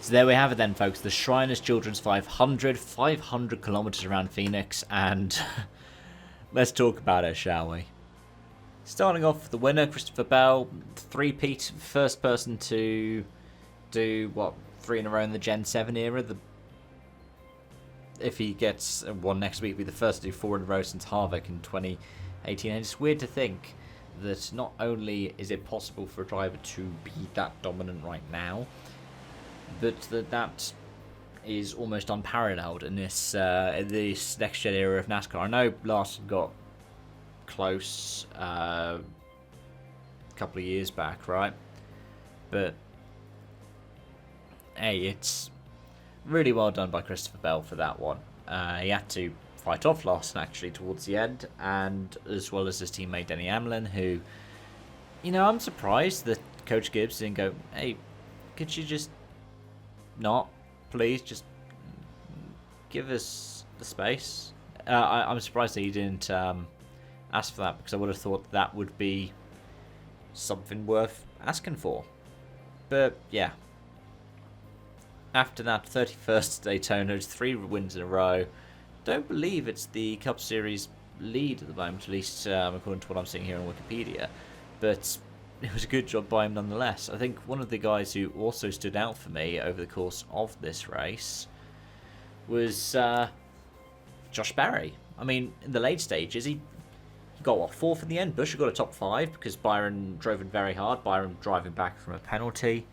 So there we have it then, folks. The Shriners Children's 500 kilometers around Phoenix, and let's talk about it, shall we? Starting off with the winner, Christopher Bell, three-peat, first person to do, 3 in a row in the Gen 7 era. If he gets one next week, he'll be the first to do 4 in a row since Harvick in 2018. And it's weird to think that not only is it possible for a driver to be that dominant right now, but that is almost unparalleled in this next-gen era of NASCAR. I know Larson got close a couple of years back, right? But hey, it's really well done by Christopher Bell for that one. He had to fight off Larson actually towards the end, and as well as his teammate Denny Hamlin, who, I'm surprised that Coach Gibbs didn't go, hey, could you just not, please, just give us the space. I'm surprised that he didn't ask for that, because I would have thought that would be something worth asking for. But yeah, after that 31st Daytona, 3 wins in a row. Don't believe it's the Cup Series lead at the moment, at least according to what I'm seeing here on Wikipedia. But it was a good job by him nonetheless. I think one of the guys who also stood out for me over the course of this race was Josh Berry. I mean, in the late stages, he got 4th in the end. Buescher got a top 5 because Byron drove him very hard. Byron driving back from a penalty.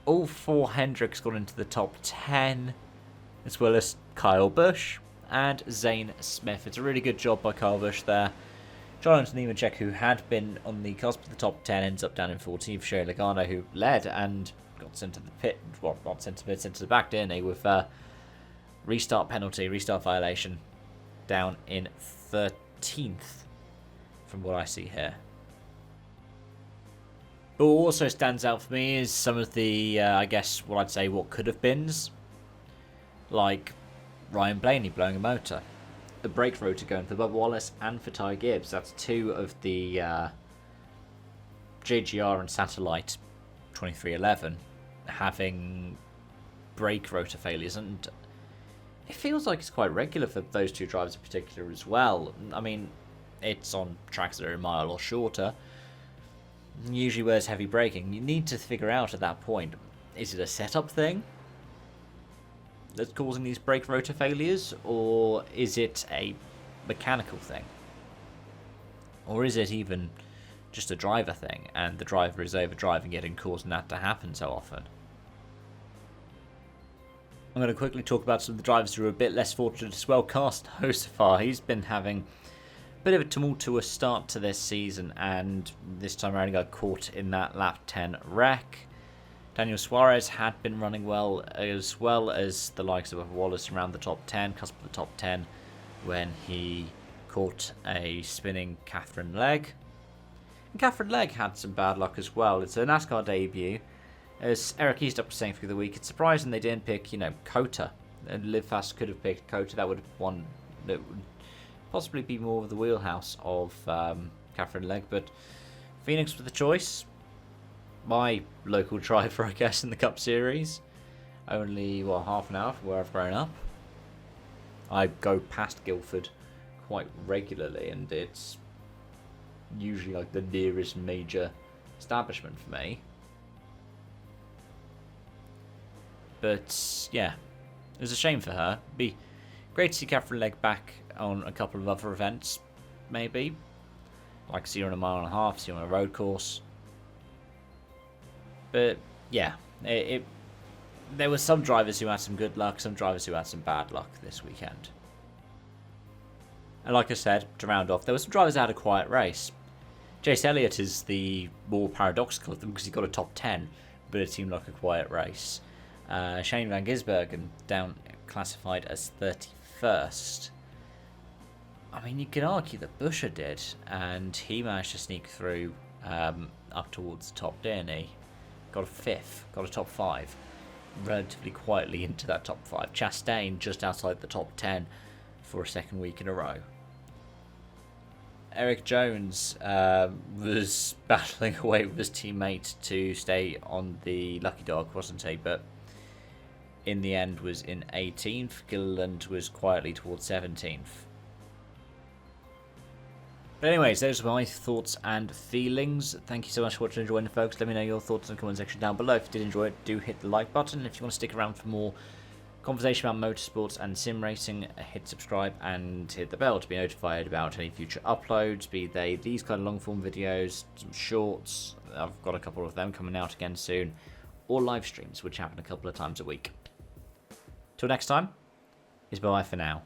All 4 Hendricks got into the top 10, as well as Kyle Busch and Zane Smith. It's a really good job by Kyle Busch there. Jonathan Nemechek, who had been on the cusp of the top 10, ends up down in 14th. Sherry Logano, who led and got sent to the pit, not sent to the pit, sent to the back, didn't he, with restart penalty, restart violation, down in 13th, from what I see here. But what also stands out for me is some of the, I guess, what I'd say what could have beens, like Ryan Blaney blowing a motor, the brake rotor going for Bubba Wallace and for Ty Gibbs. That's 2 of the JGR and Satellite 2311 having brake rotor failures, and it feels like it's quite regular for those 2 drivers in particular as well. I mean, it's on tracks that are a mile or shorter, usually where there's heavy braking. You need to figure out at that point, is it a setup thing that's causing these brake rotor failures, or is it a mechanical thing, or is it even just a driver thing and the driver is overdriving it and causing that to happen so often? I'm going to quickly talk about some of the drivers who are a bit less fortunate as well. Carsten Ho so far, he's been having a bit of a tumultuous start to this season, and this time around he got caught in that lap 10 wreck. Daniel Suarez had been running well as the likes of Wallace around the top 10, cusp of the top 10, when he caught a spinning Catherine Legg. And Catherine Legg had some bad luck as well. It's a NASCAR debut. As Eric Eastup was saying through the week, it's surprising they didn't pick, Cota. And Live Fast could have picked Cota. That would would possibly be more of the wheelhouse of Catherine Legg. But Phoenix with the choice. My local driver, I guess, in the Cup Series. Only, half an hour from where I've grown up. I go past Guildford quite regularly, and it's usually like the nearest major establishment for me. But yeah, it was a shame for her. It'd be great to see Catherine Legg back on a couple of other events, maybe. Like see her on a 1.5 miles, see her on a road course. But yeah, there were some drivers who had some good luck, some drivers who had some bad luck this weekend. And like I said, to round off, there were some drivers that had a quiet race. Chase Elliott is the more paradoxical of them because he got a top 10, but it seemed like a quiet race. Shane Van Gisbergen down classified as 31st. I mean, you can argue that Buescher did, and he managed to sneak through up towards the top, didn't he? Got a 5th, got a top 5, relatively quietly into that top 5. Chastain just outside the top 10 for a second week in a row. Eric Jones was battling away with his teammate to stay on the lucky dog, wasn't he? But in the end was in 18th. Gilliland was quietly towards 17th. But anyways, those are my thoughts and feelings. Thank you so much for watching and joining, folks. Let me know your thoughts in the comment section down below. If you did enjoy it, do hit the like button. If you want to stick around for more conversation about motorsports and sim racing, hit subscribe and hit the bell to be notified about any future uploads, be they these kind of long form videos, some shorts. I've got a couple of them coming out again soon, or live streams, which happen a couple of times a week. Till next time, it's bye for now.